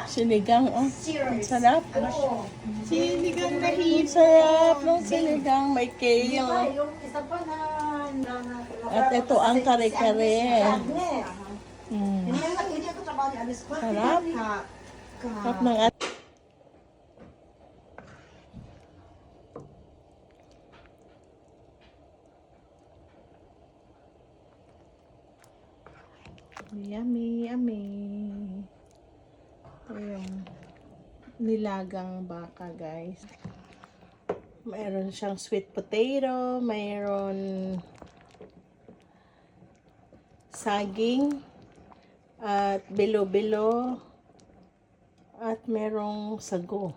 Sinigang, oh. Ang sarap. Sinigang na hito. Ang sarap ng sinigang. May kale. Yung isa pa na At ito ang kare-kare. Hindi ako trabaho ni Alice. Sarap. Sarap ng at. Yummy, yummy. Ito yung nilagang baka, guys. Mayroon siyang sweet potato, mayroon saging, at bilo-bilo, at merong sago.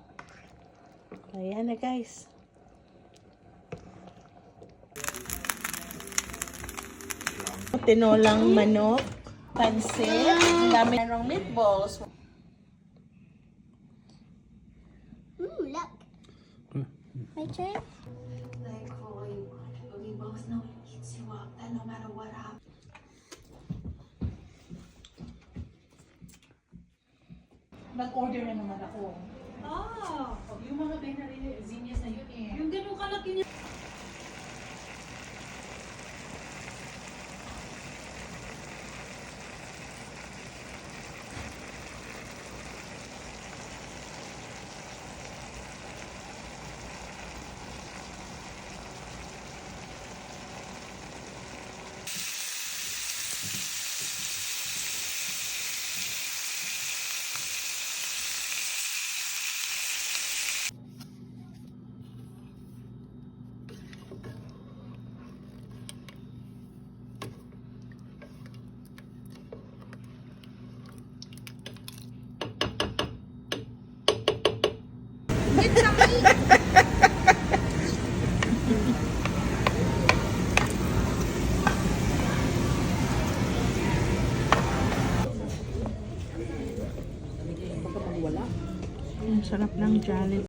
Ayan na, guys. Tinolang manok, pansit, ang dami merong meatballs. Ooh, look. My turn. Like Chloe, we both know it eats you up, and no matter what happens. Nag-order na naman ako. Yung mga Benarines na yun eh. Yung ganun kalaki niya. Ang sarap ng Jollibee.